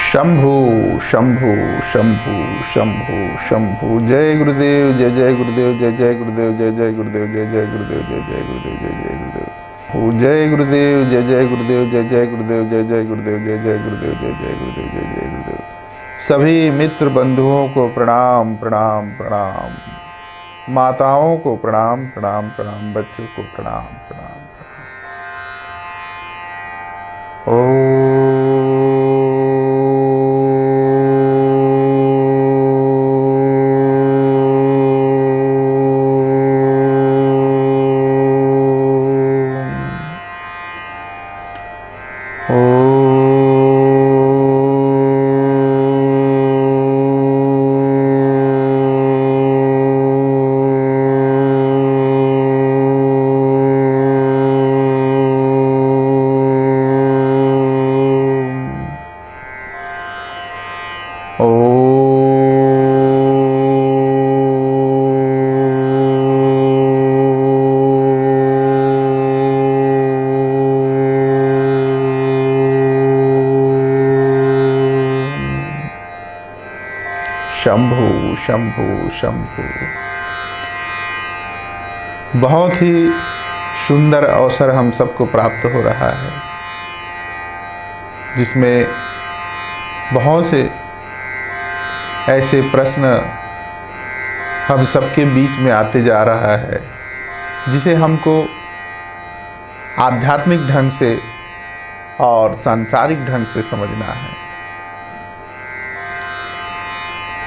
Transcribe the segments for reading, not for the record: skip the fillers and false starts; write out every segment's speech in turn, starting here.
शंभु शंभु शंभु शंभु शंभु। जय गुरुदेव, जय जय गुरुदेव, जय जय गुरुदेव, जय जय गुरुदेव, जय जय गुरुदेव, जय जय गुरुदेव, जय जय गुरुदेव। जय गुरुदेव, जय जय गुरुदेव, जय जय गुरुदेव, जय जय गुरुदेव, जय जय गुरुदेव, जय जय गुरुदेव, जय जय गुरुदेव। सभी मित्र बंधुओं को प्रणाम प्रणाम प्रणाम, माताओं को प्रणाम प्रणाम प्रणाम, बच्चों को प्रणाम प्रणाम प्रणाम। शंभु शंभु शंभु। बहुत ही सुंदर अवसर हम सबको प्राप्त हो रहा है, जिसमें बहुत से ऐसे प्रश्न हम सबके बीच में आते जा रहा है, जिसे हमको आध्यात्मिक ढंग से और सांसारिक ढंग से समझना है।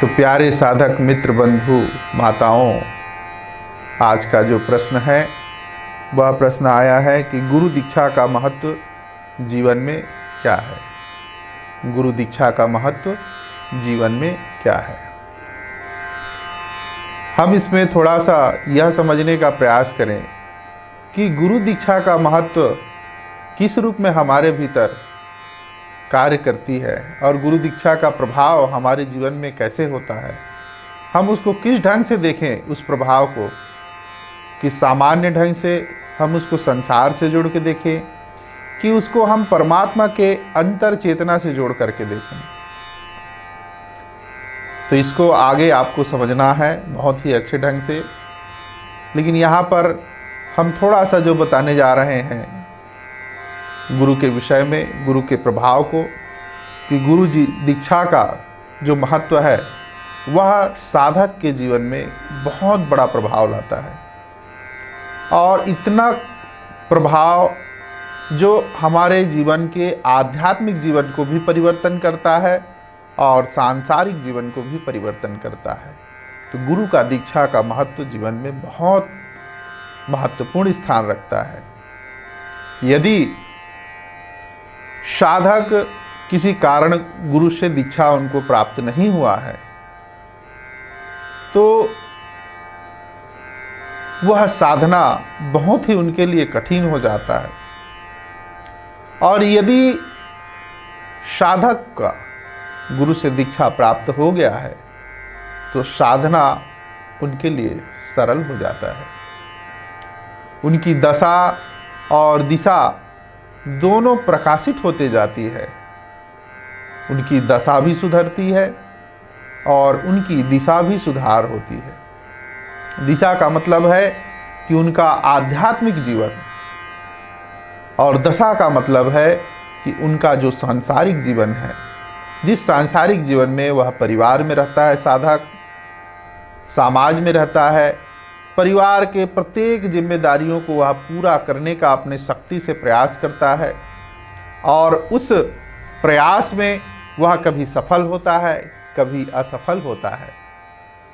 तो प्यारे साधक मित्र बंधु माताओं, आज का जो प्रश्न है वह प्रश्न आया है कि गुरु दीक्षा का महत्व जीवन में क्या है। गुरु दीक्षा का महत्व जीवन में क्या है। हम इसमें थोड़ा सा यह समझने का प्रयास करें कि गुरु दीक्षा का महत्व किस रूप में हमारे भीतर कार्य करती है और गुरु दीक्षा का प्रभाव हमारे जीवन में कैसे होता है। हम उसको किस ढंग से देखें, उस प्रभाव को, कि सामान्य ढंग से हम उसको संसार से जोड़ के देखें कि उसको हम परमात्मा के अंतर चेतना से जोड़ करके देखें। तो इसको आगे आपको समझना है बहुत ही अच्छे ढंग से। लेकिन यहाँ पर हम थोड़ा सा जो बताने जा रहे हैं गुरु के विषय में, गुरु के प्रभाव को, कि गुरु जी दीक्षा का जो महत्व है वह साधक के जीवन में बहुत बड़ा प्रभाव लाता है। और इतना प्रभाव जो हमारे जीवन के आध्यात्मिक जीवन को भी परिवर्तन करता है और सांसारिक जीवन को भी परिवर्तन करता है। तो गुरु का दीक्षा का महत्व जीवन में बहुत महत्वपूर्ण स्थान रखता है। यदि साधक किसी कारण गुरु से दीक्षा उनको प्राप्त नहीं हुआ है तो वह साधना बहुत ही उनके लिए कठिन हो जाता है। और यदि साधक का गुरु से दीक्षा प्राप्त हो गया है तो साधना उनके लिए सरल हो जाता है। उनकी दशा और दिशा दोनों प्रकाशित होते जाती है। उनकी दशा भी सुधरती है और उनकी दिशा भी सुधार होती है। दिशा का मतलब है कि उनका आध्यात्मिक जीवन, और दशा का मतलब है कि उनका जो सांसारिक जीवन है, जिस सांसारिक जीवन में वह परिवार में रहता है, साधक समाज में रहता है, परिवार के प्रत्येक जिम्मेदारियों को वह पूरा करने का अपने शक्ति से प्रयास करता है। और उस प्रयास में वह कभी सफल होता है, कभी असफल होता है।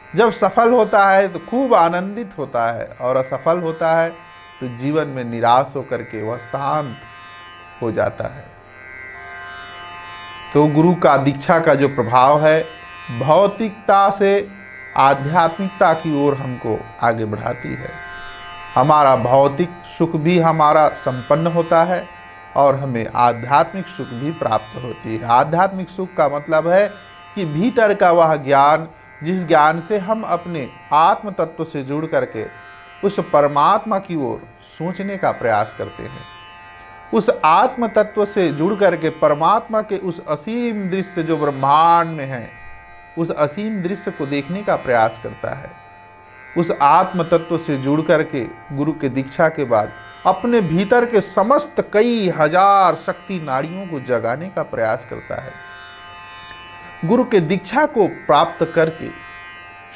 जब सफल होता है तो खूब आनंदित होता है, और असफल होता है तो जीवन में निराश होकर के वह शांत हो जाता है। तो गुरु का दीक्षा का जो प्रभाव है भौतिकता से आध्यात्मिकता की ओर हमको आगे बढ़ाती है। हमारा भौतिक सुख भी हमारा संपन्न होता है और हमें आध्यात्मिक सुख भी प्राप्त होती है। आध्यात्मिक सुख का मतलब है कि भीतर का वह ज्ञान, जिस ज्ञान से हम अपने आत्म तत्व से जुड़ करके उस परमात्मा की ओर सोचने का प्रयास करते हैं। उस आत्म तत्व से जुड़ करके परमात्मा के उस असीम दृश्य जो ब्रह्मांड में है, उस असीम दृश्य को देखने का प्रयास करता है। उस आत्म तत्व से जुड़ करके गुरु के दीक्षा के बाद अपने भीतर के समस्त कई हजार शक्ति नाड़ियों को जगाने का प्रयास करता है। गुरु के दीक्षा को प्राप्त करके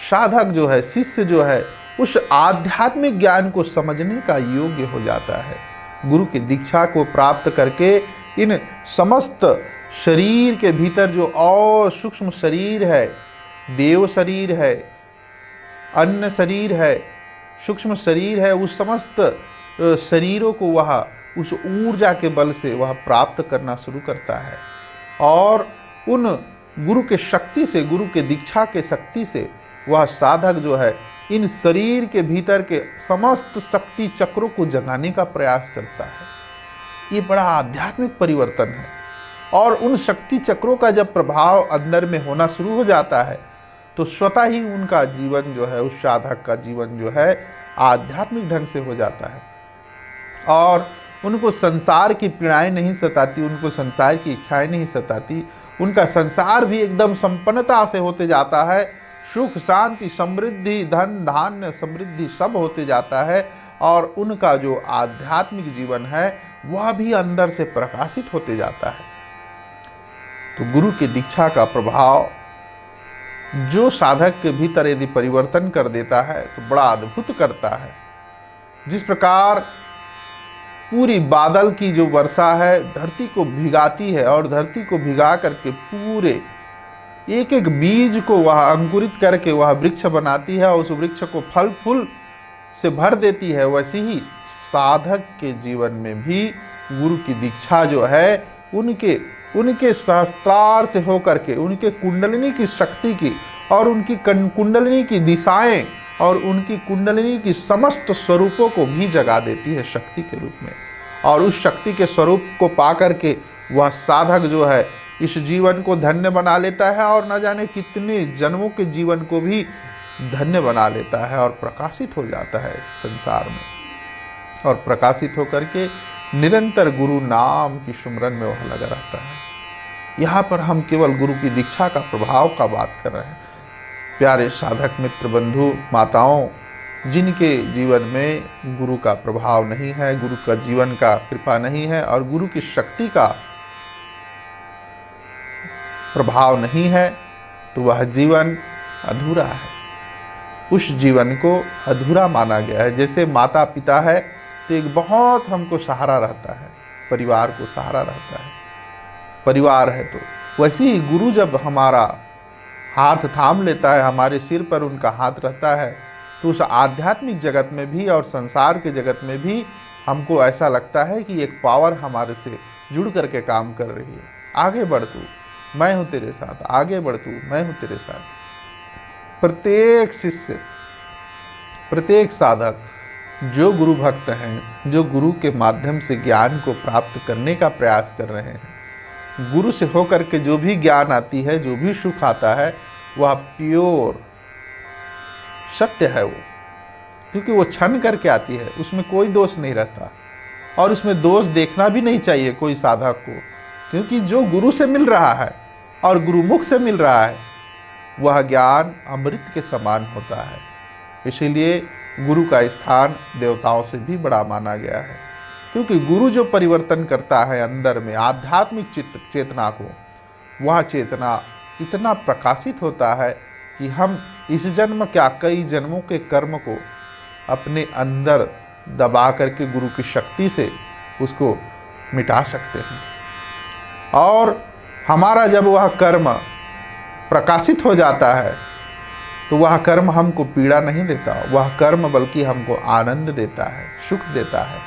साधक जो है, शिष्य जो है, उस आध्यात्मिक ज्ञान को समझने का योग्य हो जाता है। गुरु की दीक्षा को प्राप्त करके इन समस्त शरीर के भीतर जो और सूक्ष्म शरीर है, देव शरीर है, अन्न शरीर है, सूक्ष्म शरीर है, उस समस्त शरीरों को वह उस ऊर्जा के बल से वह प्राप्त करना शुरू करता है। और उन गुरु के शक्ति से, गुरु के दीक्षा के शक्ति से वह साधक जो है इन शरीर के भीतर के समस्त शक्ति चक्रों को जगाने का प्रयास करता है। ये बड़ा आध्यात्मिक परिवर्तन है। और उन शक्ति चक्रों का जब प्रभाव अंदर में होना शुरू हो जाता है तो स्वतः ही उनका जीवन जो है, उस साधक का जीवन जो है आध्यात्मिक ढंग से हो जाता है। और उनको संसार की पीड़ाएं नहीं सताती, उनको संसार की इच्छाएं नहीं सताती। उनका संसार भी एकदम संपन्नता से होते जाता है। सुख, शांति, समृद्धि, धन धान्य, समृद्धि सब होते जाता है। और उनका जो आध्यात्मिक जीवन है वह भी अंदर से प्रकाशित होते जाता है। तो गुरु की दीक्षा का प्रभाव जो साधक के भीतर यदि परिवर्तन कर देता है तो बड़ा अद्भुत करता है। जिस प्रकार पूरी बादल की जो वर्षा है धरती को भिगाती है और धरती को भिगा करके पूरे एक एक बीज को वह अंकुरित करके वह वृक्ष बनाती है और उस वृक्ष को फल फूल से भर देती है, वैसे ही साधक के जीवन में भी गुरु की दीक्षा जो है उनके सहस्त्रार से होकर के उनके कुंडलिनी की शक्ति की और उनकी कुंडलिनी की दिशाएं और उनकी कुंडलिनी की समस्त स्वरूपों को भी जगा देती है शक्ति के रूप में। और उस शक्ति के स्वरूप को पा करके वह साधक जो है इस जीवन को धन्य बना लेता है और न जाने कितने जन्मों के जीवन को भी धन्य बना लेता है और प्रकाशित हो जाता है संसार में। और प्रकाशित होकर के निरंतर गुरु नाम की सुमरन में वह लगा रहता है। यहाँ पर हम केवल गुरु की दीक्षा का प्रभाव का बात कर रहे हैं। प्यारे साधक मित्र, बंधु, माताओं, जिनके जीवन में गुरु का प्रभाव नहीं है, गुरु का जीवन का कृपा नहीं है और गुरु की शक्ति का प्रभाव नहीं है, तो वह जीवन अधूरा है। उस जीवन को अधूरा माना गया है। जैसे माता पिता है तो एक बहुत हमको सहारा रहता है, परिवार को सहारा रहता है, परिवार है। तो वैसे ही गुरु जब हमारा हाथ थाम लेता है, हमारे सिर पर उनका हाथ रहता है, तो उस आध्यात्मिक जगत में भी और संसार के जगत में भी हमको ऐसा लगता है कि एक पावर हमारे से जुड़ करके काम कर रही है। आगे बढ़ तू, मैं हूँ तेरे साथ, आगे बढ़ तू, मैं हूँ तेरे साथ। प्रत्येक शिष्य, प्रत्येक साधक जो गुरु भक्त हैं, जो गुरु के माध्यम से ज्ञान को प्राप्त करने का प्रयास कर रहे हैं, गुरु से होकर के जो भी ज्ञान आती है, जो भी सुख आता है, वह प्योर सत्य है वो, क्योंकि वो क्षण करके आती है, उसमें कोई दोष नहीं रहता और उसमें दोष देखना भी नहीं चाहिए कोई साधक को, क्योंकि जो गुरु से मिल रहा है और गुरुमुख से मिल रहा है वह ज्ञान अमृत के समान होता है। इसीलिए गुरु का स्थान देवताओं से भी बड़ा माना गया है, क्योंकि गुरु जो परिवर्तन करता है अंदर में आध्यात्मिक चेतना को, वह चेतना इतना प्रकाशित होता है कि हम इस जन्म क्या कई जन्मों के कर्म को अपने अंदर दबा करके गुरु की शक्ति से उसको मिटा सकते हैं। और हमारा जब वह कर्म प्रकाशित हो जाता है तो वह कर्म हमको पीड़ा नहीं देता, वह कर्म बल्कि हमको आनंद देता है, सुख देता है,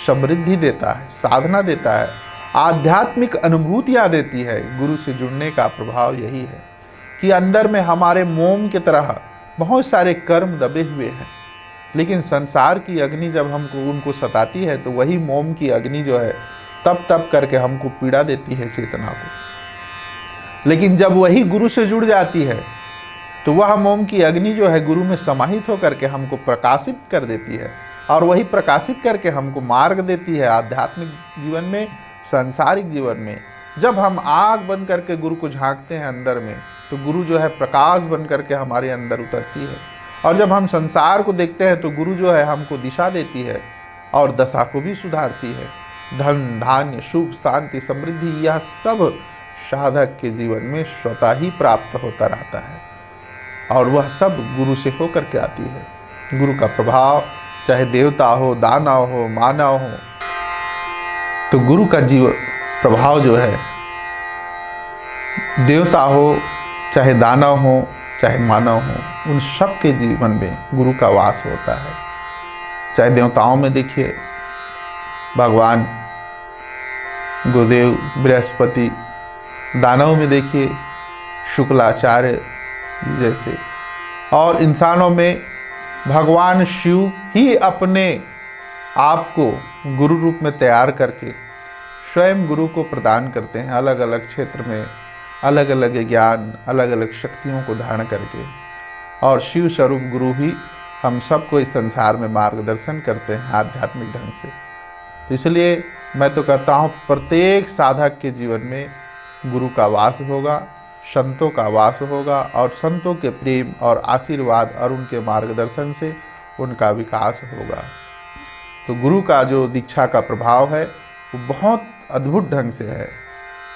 समृद्धि देता है, साधना देता है, आध्यात्मिक अनुभूतियाँ देती है। गुरु से जुड़ने का प्रभाव यही है कि अंदर में हमारे मोम की तरह बहुत सारे कर्म दबे हुए हैं, लेकिन संसार की अग्नि जब हमको उनको सताती है तो वही मोम की अग्नि जो है तप करके हमको पीड़ा देती है चेतना को। लेकिन जब वही गुरु से जुड़ जाती है तो वह मोम की अग्नि जो है गुरु में समाहित होकर के हमको प्रकाशित कर देती है और वही प्रकाशित करके हमको मार्ग देती है आध्यात्मिक जीवन में, सांसारिक जीवन में। जब हम आँख बंद करके गुरु को झांकते हैं अंदर में, तो गुरु जो है प्रकाश बन करके हमारे अंदर उतरती है। और जब हम संसार को देखते हैं तो गुरु जो है हमको दिशा देती है और दशा को भी सुधारती है। धन, धान्य, सुख, शांति, समृद्धि, यह सब साधक के जीवन में स्वतः ही प्राप्त होता रहता है और वह सब गुरु से होकर के आती है। गुरु का प्रभाव चाहे देवता हो, दानव हो, मानव हो, तो गुरु का जीव प्रभाव जो है, देवता हो चाहे दानव हो चाहे मानव हो, उन सब के जीवन में गुरु का वास होता है। चाहे देवताओं में देखिए भगवान गुरुदेव बृहस्पति, दानव में देखिए शुक्लाचार्य जैसे, और इंसानों में भगवान शिव ही अपने आप को गुरु रूप में तैयार करके स्वयं गुरु को प्रदान करते हैं। अलग अलग क्षेत्र में अलग अलग ज्ञान, अलग अलग शक्तियों को धारण करके, और शिव स्वरूप गुरु ही हम सबको इस संसार में मार्गदर्शन करते हैं आध्यात्मिक ढंग से। तो इसलिए मैं तो कहता हूँ प्रत्येक साधक के जीवन में गुरु का वास होगा, संतों का वास होगा, और संतों के प्रेम और आशीर्वाद और उनके मार्गदर्शन से उनका विकास होगा। तो गुरु का जो दीक्षा का प्रभाव है वो बहुत अद्भुत ढंग से है।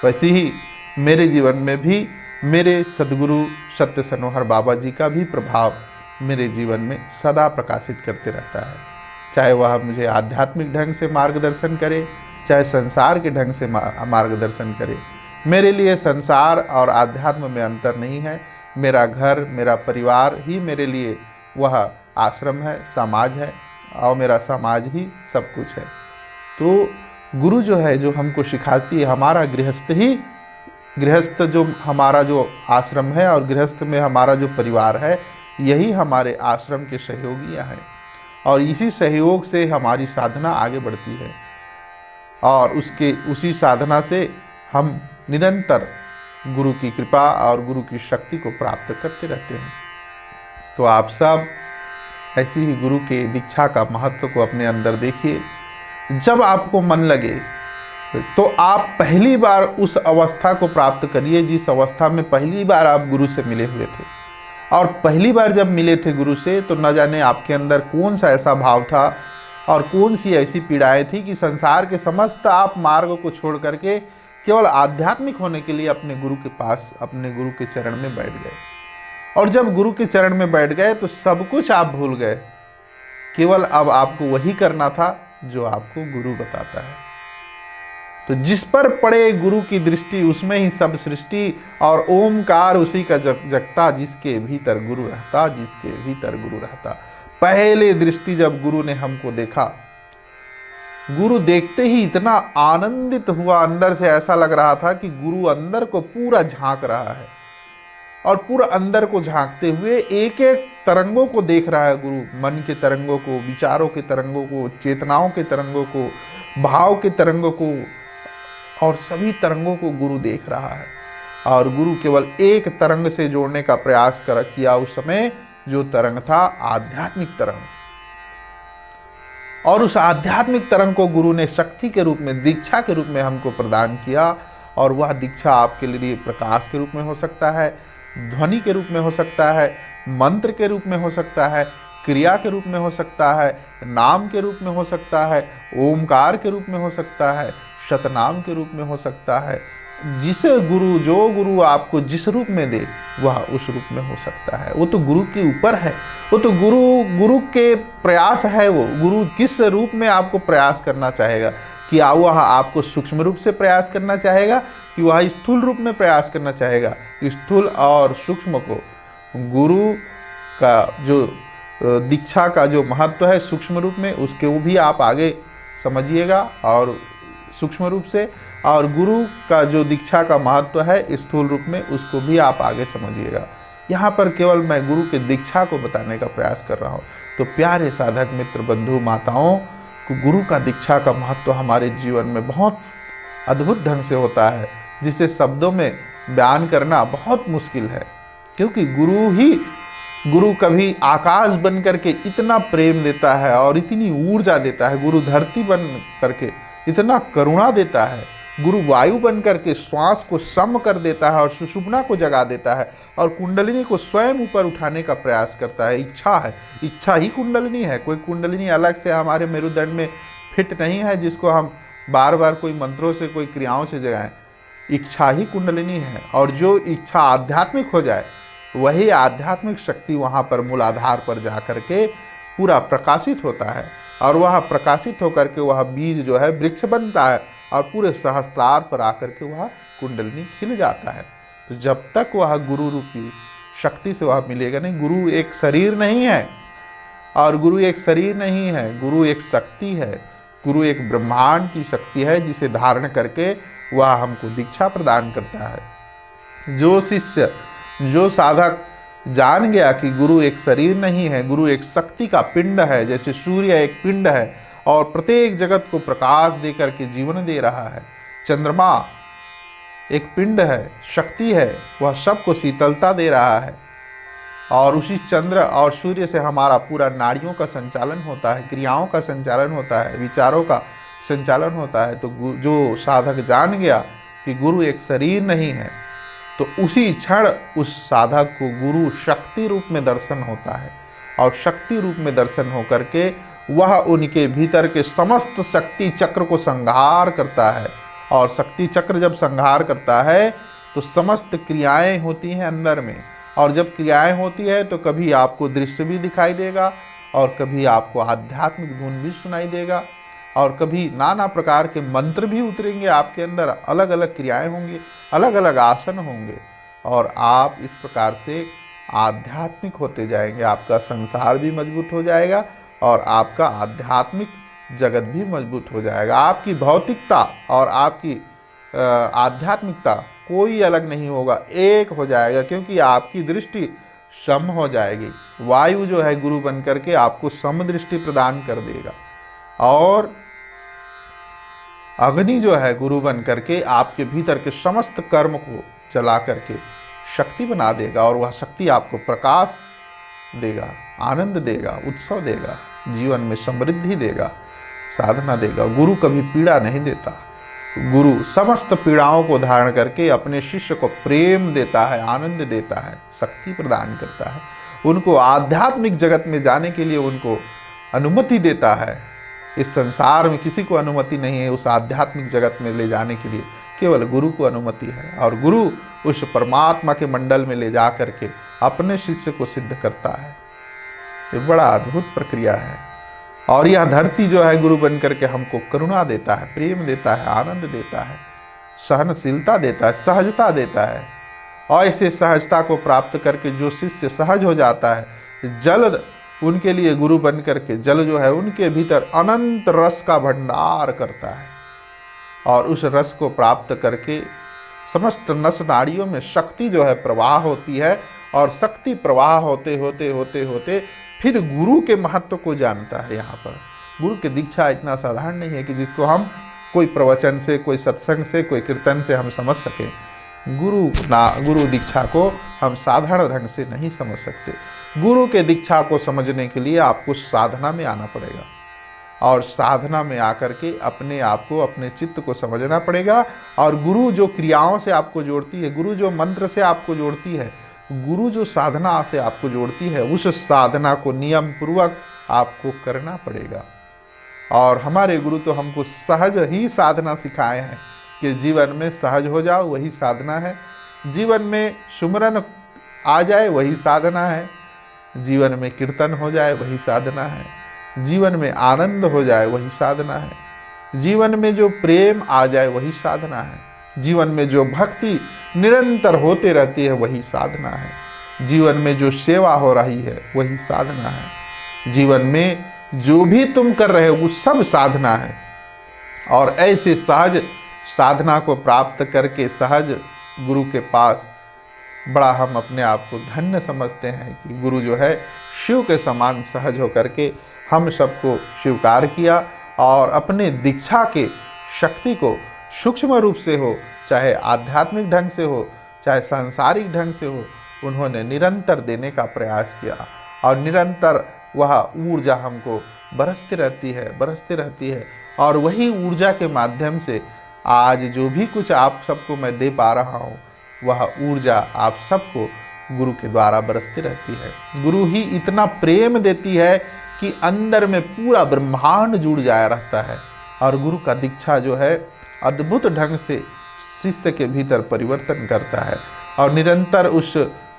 वैसे ही मेरे जीवन में भी मेरे सद्गुरु सत्य सनोहर बाबा जी का भी प्रभाव मेरे जीवन में सदा प्रकाशित करते रहता है। चाहे वह मुझे आध्यात्मिक ढंग से मार्गदर्शन करे, चाहे संसार के ढंग से मार्गदर्शन करे। मेरे लिए संसार और आध्यात्म में अंतर नहीं है। मेरा घर, मेरा परिवार ही मेरे लिए वह आश्रम है, समाज है, और मेरा समाज ही सब कुछ है। तो गुरु जो है, जो हमको सिखाती है, हमारा गृहस्थ जो हमारा जो आश्रम है और गृहस्थ में हमारा जो परिवार है, यही हमारे आश्रम के सहयोगियाँ हैं, और इसी सहयोग से हमारी साधना आगे बढ़ती है, और उसी साधना से हम निरंतर गुरु की कृपा और गुरु की शक्ति को प्राप्त करते रहते हैं। तो आप सब ऐसी ही गुरु के दीक्षा का महत्व को अपने अंदर देखिए। जब आपको मन लगे तो आप पहली बार उस अवस्था को प्राप्त करिए जिस अवस्था में पहली बार आप गुरु से मिले हुए थे। और पहली बार जब मिले थे गुरु से, तो न जाने आपके अंदर कौन सा ऐसा भाव था और कौन सी ऐसी पीड़ाएं थी कि संसार के समस्त आप मार्ग को छोड़ करके केवल आध्यात्मिक होने के लिए अपने गुरु के पास, अपने गुरु के चरण में बैठ गए। और जब गुरु के चरण में बैठ गए तो सब कुछ आप भूल गए। केवल अब आपको वही करना था जो आपको गुरु बताता है। तो जिस पर पड़े गुरु की दृष्टि, उसमें ही सब सृष्टि, और ओमकार उसी का जगता, जिसके भीतर गुरु रहता, जिसके भीतर गुरु रहता। पहले दृष्टि जब गुरु ने हमको देखा, गुरु देखते ही इतना आनंदित हुआ, अंदर से ऐसा लग रहा था कि गुरु अंदर को पूरा झांक रहा है, और पूरा अंदर को झांकते हुए एक एक तरंगों को देख रहा है गुरु। मन के तरंगों को, विचारों के तरंगों को, चेतनाओं के तरंगों को, भाव के तरंगों को, और सभी तरंगों को गुरु देख रहा है। और गुरु केवल एक तरंग से जोड़ने का प्रयास किया उस समय, जो तरंग था आध्यात्मिक तरंग। और उस आध्यात्मिक तरंग को गुरु ने शक्ति के रूप में, दीक्षा के रूप में हमको प्रदान किया। और वह दीक्षा आपके लिए प्रकाश के रूप में हो सकता है, ध्वनि के रूप में हो सकता है, मंत्र के रूप में हो सकता है, क्रिया के रूप में हो सकता है, नाम के रूप में हो सकता है, ओमकार के रूप में हो सकता है, शतनाम के रूप में हो सकता है। जो गुरु आपको जिस रूप में दे, वह उस रूप में हो सकता है। वो तो गुरु के ऊपर है, वो तो गुरु के प्रयास है। वो गुरु किस रूप में आपको प्रयास करना चाहेगा, कि वह आपको सूक्ष्म रूप से प्रयास करना चाहेगा, कि वह स्थूल रूप में प्रयास करना चाहेगा। स्थूल और सूक्ष्म को गुरु का जो दीक्षा का जो महत्व है सूक्ष्म रूप में, उसके वो भी आप आगे समझिएगा और सूक्ष्म रूप से, और गुरु का जो दीक्षा का महत्व है स्थूल रूप में, उसको भी आप आगे समझिएगा। यहाँ पर केवल मैं गुरु के दीक्षा को बताने का प्रयास कर रहा हूँ। तो प्यारे साधक मित्र, बंधु, माताओं को गुरु का दीक्षा का महत्व हमारे जीवन में बहुत अद्भुत ढंग से होता है, जिसे शब्दों में बयान करना बहुत मुश्किल है। क्योंकि गुरु ही गुरु कभी आकाश बन करके इतना प्रेम देता है और इतनी ऊर्जा देता है। गुरु धरती बन करके इतना करुणा देता है। गुरु वायु बन करके श्वास को सम कर देता है और सुषुम्ना को जगा देता है और कुंडलिनी को स्वयं ऊपर उठाने का प्रयास करता है। इच्छा है, इच्छा ही कुंडलिनी है। कोई कुंडलिनी अलग से हमारे मेरुदंड में फिट नहीं है जिसको हम बार बार कोई मंत्रों से, कोई क्रियाओं से जगाएं। इच्छा ही कुंडलिनी है और जो इच्छा आध्यात्मिक हो जाए वही आध्यात्मिक शक्ति वहाँ पर मूलाधार पर जा कर के पूरा प्रकाशित होता है और वह प्रकाशित होकर के वह बीज जो है वृक्ष बनता है और पूरे सहस्त्रार पर आकर के वह कुंडलिनी खिल जाता है। तो जब तक वह गुरु रूपी शक्ति से वह मिलेगा नहीं। गुरु एक शरीर नहीं है और गुरु एक शरीर नहीं है, गुरु एक शक्ति है। गुरु एक ब्रह्मांड की शक्ति है जिसे धारण करके वह हमको दीक्षा प्रदान करता है। जो शिष्य, जो साधक जान गया कि गुरु एक शरीर नहीं है, गुरु एक शक्ति का पिंड है, जैसे सूर्य एक पिंड है और प्रत्येक जगत को प्रकाश दे करके जीवन दे रहा है। चंद्रमा एक पिंड है, शक्ति है, वह सबको शीतलता दे रहा है और उसी चंद्र और सूर्य से हमारा पूरा नाड़ियों का संचालन होता है, क्रियाओं का संचालन होता है, विचारों का संचालन होता है। तो जो साधक जान गया कि गुरु एक शरीर नहीं है तो उसी क्षण उस साधक को गुरु शक्ति रूप में दर्शन होता है और शक्ति रूप में दर्शन होकर के वह उनके भीतर के समस्त शक्ति चक्र को संहार करता है। और शक्ति चक्र जब संहार करता है तो समस्त क्रियाएं होती हैं अंदर में, और जब क्रियाएं होती है तो कभी आपको दृश्य भी दिखाई देगा और कभी आपको आध्यात्मिक धुन भी सुनाई देगा और कभी नाना प्रकार के मंत्र भी उतरेंगे आपके अंदर। अलग अलग क्रियाएं होंगी, अलग अलग आसन होंगे और आप इस प्रकार से आध्यात्मिक होते जाएंगे। आपका संसार भी मजबूत हो जाएगा और आपका आध्यात्मिक जगत भी मजबूत हो जाएगा। आपकी भौतिकता और आपकी आध्यात्मिकता कोई अलग नहीं होगा, एक हो जाएगा, क्योंकि आपकी दृष्टि सम हो जाएगी। वायु जो है गुरु बन करके आपको सम दृष्टि प्रदान कर देगा और अग्नि जो है गुरु बन करके आपके भीतर के समस्त कर्म को जला करके शक्ति बना देगा और वह शक्ति आपको प्रकाश देगा, आनंद देगा, उत्सव देगा, जीवन में समृद्धि देगा, साधना देगा। गुरु कभी पीड़ा नहीं देता। गुरु समस्त पीड़ाओं को धारण करके अपने शिष्य को प्रेम देता है, आनंद देता है, शक्ति प्रदान करता है, उनको आध्यात्मिक जगत में जाने के लिए उनको अनुमति देता है। इस संसार में किसी को अनुमति नहीं है उस आध्यात्मिक जगत में ले जाने के लिए, केवल गुरु को अनुमति है और गुरु उस परमात्मा के मंडल में ले जा करके अपने शिष्य को सिद्ध करता है। ये बड़ा अद्भुत प्रक्रिया है और यह धरती जो है गुरु बन करके हमको करुणा देता है, प्रेम देता है, आनंद देता है, सहनशीलता देता है, सहजता देता है। और ऐसे सहजता को प्राप्त करके जो शिष्य सहज हो जाता है, जल उनके लिए गुरु बन करके जल जो है उनके भीतर अनंत रस का भंडार करता है और उस रस को प्राप्त करके समस्त नस नाड़ियों में शक्ति जो है प्रवाह होती है और शक्ति प्रवाह होते होते होते होते फिर गुरु के महत्व को जानता है। यहाँ पर गुरु की दीक्षा इतना साधारण नहीं है कि जिसको हम कोई प्रवचन से, कोई सत्संग से, कोई कीर्तन से हम समझ सकें। गुरु दीक्षा को हम साधारण ढंग से नहीं समझ सकते। गुरु के दीक्षा को समझने के लिए आपको साधना में आना पड़ेगा और साधना में आकर के अपने आप को, अपने चित्त को समझना पड़ेगा। और गुरु जो क्रियाओं से आपको जोड़ती है, गुरु जो मंत्र से आपको जोड़ती है, गुरु जो साधना से आपको जोड़ती है, उस साधना को नियम पूर्वक आपको करना पड़ेगा। और हमारे गुरु तो हमको सहज ही साधना सिखाए हैं कि जीवन में सहज हो जाओ, वही साधना है। जीवन में सुमरन आ जाए, वही साधना है। जीवन में कीर्तन हो जाए, वही साधना है। जीवन में आनंद हो जाए, वही साधना है। जीवन में जो प्रेम आ जाए, वही साधना है। जीवन में जो भक्ति निरंतर होते रहती है, वही साधना है। जीवन में जो सेवा हो रही है, वही साधना है। जीवन में जो भी तुम कर रहे हो, वो सब साधना है। और ऐसे सहज साधना को प्राप्त करके सहज गुरु के पास बड़ा हम अपने आप को धन्य समझते हैं कि गुरु जो है शिव के समान सहज होकर के हम सबको स्वीकार किया और अपने दीक्षा के शक्ति को सूक्ष्म रूप से हो, चाहे आध्यात्मिक ढंग से हो, चाहे सांसारिक ढंग से हो, उन्होंने निरंतर देने का प्रयास किया और निरंतर वह ऊर्जा हमको बरसती रहती है और वही ऊर्जा के माध्यम से आज जो भी कुछ आप सबको मैं दे पा रहा हूँ, वह ऊर्जा आप सबको गुरु के द्वारा बरसती रहती है। गुरु ही इतना प्रेम देती है कि अंदर में पूरा ब्रह्मांड जुड़ जाया रहता है और गुरु का दीक्षा जो है अद्भुत ढंग से शिष्य के भीतर परिवर्तन करता है और निरंतर उस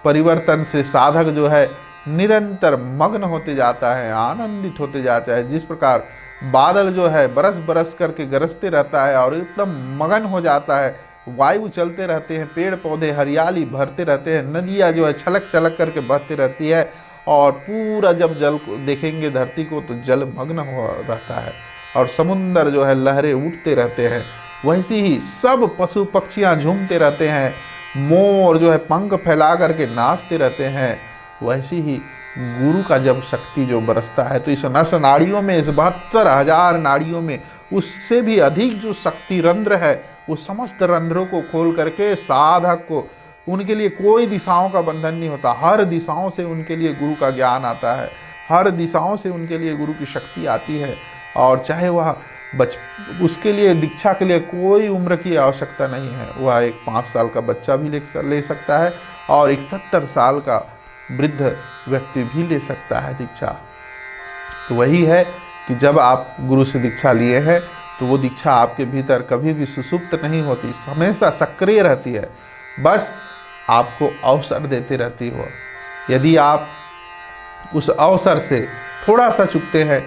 परिवर्तन से साधक जो है निरंतर मग्न होते जाता है, आनंदित होते जाता है। जिस प्रकार बादल जो है बरस बरस करके गरजते रहता है और एकदम मगन हो जाता है, वायु चलते रहते हैं, पेड़ पौधे हरियाली भरते रहते हैं, नदियाँ जो है छलक छलक करके बहती रहती है और पूरा जब जल को देखेंगे धरती को तो जल मग्न हो रहता है और समुंदर जो है लहरें उठते रहते हैं। वैसे ही सब पशु पक्षियाँ झूमते रहते हैं, मोर जो है पंख फैला करके नाचते रहते हैं। वैसे ही गुरु का जब शक्ति जो बरसता है तो इस नस नाड़ियों में, इस 72,000 नाड़ियों में उससे भी अधिक जो शक्ति रंध्र है, वो समस्त रंध्रों को खोल करके साधक को, उनके लिए कोई दिशाओं का बंधन नहीं होता। हर दिशाओं से उनके लिए गुरु का ज्ञान आता है, हर दिशाओं से उनके लिए गुरु की शक्ति आती है और चाहे वह उसके लिए दीक्षा के लिए कोई उम्र की आवश्यकता नहीं है। वह एक 5 साल का बच्चा भी ले सकता है और एक 70 साल का वृद्ध व्यक्ति भी ले सकता है दीक्षा। तो वही है कि जब आप गुरु से दीक्षा लिए हैं तो वो दीक्षा आपके भीतर कभी भी सुसुप्त नहीं होती, हमेशा सक्रिय रहती है, बस आपको अवसर देते रहती हो। यदि आप उस अवसर से थोड़ा सा चूकते हैं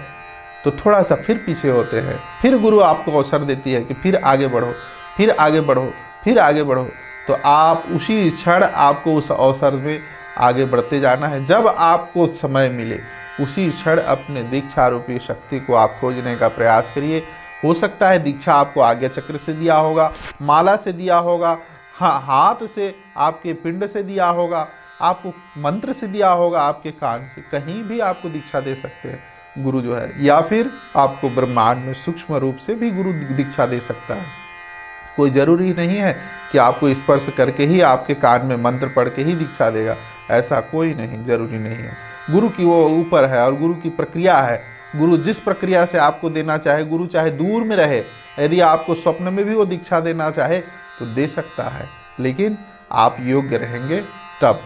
तो थोड़ा सा फिर पीछे होते हैं, फिर गुरु आपको अवसर देती है कि फिर आगे बढ़ो, फिर आगे बढ़ो, फिर आगे बढ़ो। तो आप उसी क्षण आपको उस अवसर में आगे बढ़ते जाना है। जब आपको समय मिले उसी क्षण अपने दीक्षा रूपी शक्ति को आप खोजने का प्रयास करिए। हो सकता है दीक्षा आपको आज्ञा चक्र से दिया होगा, माला से दिया होगा, हाँ हाथ से, आपके पिंड से दिया होगा, आपको मंत्र से दिया होगा, आपके कान से, कहीं भी आपको दीक्षा दे सकते हैं गुरु जो है, या फिर आपको ब्रह्मांड में सूक्ष्म रूप से भी गुरु दीक्षा दे सकता है। कोई ज़रूरी नहीं है कि आपको स्पर्श करके ही आपके कान में मंत्र पढ़ के ही दीक्षा देगा, ऐसा कोई नहीं, जरूरी नहीं है। गुरु की वो ऊपर है और गुरु की प्रक्रिया है। गुरु जिस प्रक्रिया से आपको देना चाहे, गुरु चाहे दूर में रहे, यदि आपको स्वप्न में भी वो दीक्षा देना चाहे तो दे सकता है, लेकिन आप योग्य रहेंगे तब।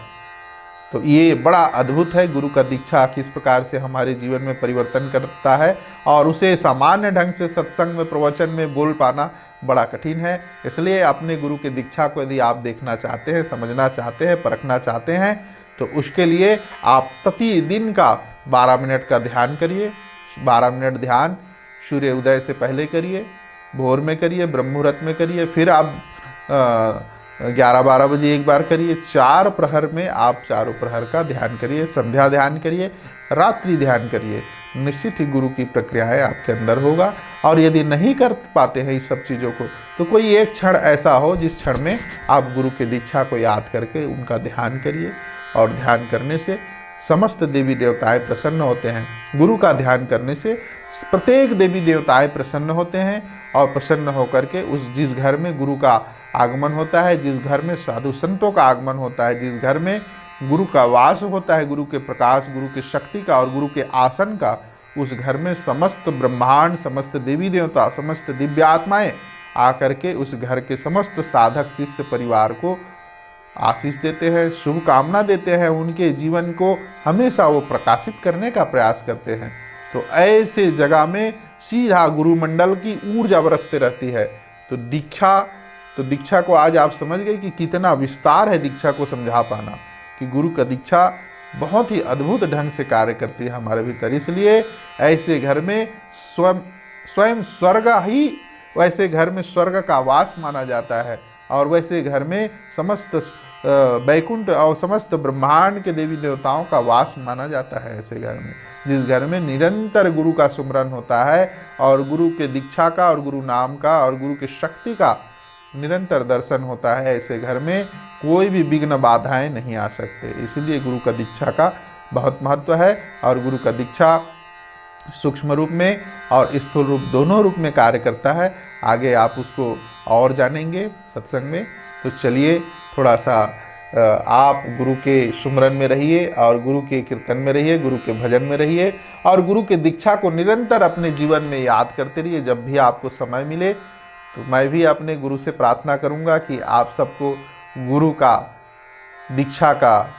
तो ये बड़ा अद्भुत है गुरु का दीक्षा किस प्रकार से हमारे जीवन में परिवर्तन करता है और उसे सामान्य ढंग से सत्संग में, प्रवचन में बोल पाना बड़ा कठिन है। इसलिए अपने गुरु के दीक्षा को यदि आप देखना चाहते हैं, समझना चाहते हैं, परखना चाहते हैं तो उसके लिए आप प्रतिदिन का 12 मिनट का ध्यान करिए। 12 मिनट ध्यान सूर्य उदय से पहले करिए, भोर में करिए, ब्रह्म मुहूर्त में करिए, फिर आप 11-12 बजे एक बार करिए। 4 प्रहर में आप चारों प्रहर का ध्यान करिए, संध्या ध्यान करिए, रात्रि ध्यान करिए। निश्चित ही गुरु की प्रक्रियाएं आपके अंदर होगा। और यदि नहीं कर पाते हैं इस सब चीज़ों को तो कोई एक क्षण ऐसा हो जिस क्षण में आप गुरु के दीक्षा को याद करके उनका ध्यान करिए, और ध्यान करने से समस्त देवी देवताएं प्रसन्न होते हैं। गुरु का ध्यान करने से प्रत्येक देवी देवताएं प्रसन्न होते हैं और प्रसन्न होकर के जिस घर में गुरु का आगमन होता है, जिस घर में साधु संतों का आगमन होता है, जिस घर में गुरु का वास होता है, गुरु के प्रकाश, गुरु की शक्ति का और गुरु के आसन का, उस घर में समस्त ब्रह्मांड, समस्त देवी देवता, समस्त दिव्य आत्माएं आकर के उस घर के समस्त साधक शिष्य परिवार को आशीष देते हैं, शुभकामना देते हैं, उनके जीवन को हमेशा वो प्रकाशित करने का प्रयास करते हैं। तो ऐसे जगह में सीधा गुरुमंडल की ऊर्जा बरसते रहती है। तो दीक्षा को आज आप समझ गए कि कितना विस्तार है दीक्षा को समझा पाना, कि गुरु का दीक्षा बहुत ही अद्भुत ढंग से कार्य करती है हमारे भीतर। इसलिए ऐसे घर में स्वयं स्वर्ग ही, वैसे घर में स्वर्ग का वास माना जाता है, और वैसे घर में समस्त वैकुंठ और समस्त ब्रह्मांड के देवी देवताओं का वास माना जाता है। ऐसे घर में, जिस घर में निरंतर गुरु का सुमरन होता है और गुरु के दीक्षा का और गुरु नाम का और गुरु की शक्ति का निरंतर दर्शन होता है, ऐसे घर में कोई भी विघ्न बाधाएं नहीं आ सकते। इसलिए गुरु का दीक्षा का बहुत महत्व है। और गुरु का दीक्षा सूक्ष्म रूप में और स्थूल रूप दोनों रूप में कार्य करता है। आगे आप उसको और जानेंगे सत्संग में। तो चलिए थोड़ा सा आप गुरु के सुमरन में रहिए और गुरु के कीर्तन में रहिए, गुरु के भजन में रहिए और गुरु के दीक्षा को निरंतर अपने जीवन में याद करते रहिए। जब भी आपको समय मिले तो मैं भी अपने गुरु से प्रार्थना करूंगा कि आप सबको गुरु का दीक्षा का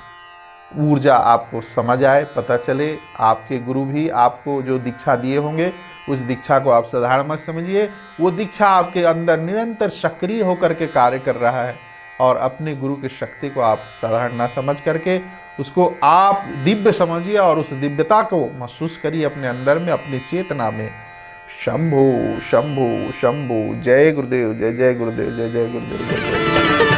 ऊर्जा आपको समझ आए, पता चले। आपके गुरु भी आपको जो दीक्षा दिए होंगे उस दीक्षा को आप साधारण मत समझिए, वो दीक्षा आपके अंदर निरंतर सक्रिय होकर के कार्य कर रहा है और अपने गुरु की शक्ति को आप साधारण ना समझ करके उसको आप दिव्य समझिए और उस दिव्यता को महसूस करिए अपने अंदर में, अपनी चेतना में। शंभो शंभो शंभो। जय गुरुदेव, जय जय गुरुदेव, जय जय गुरुदेव, जय जय।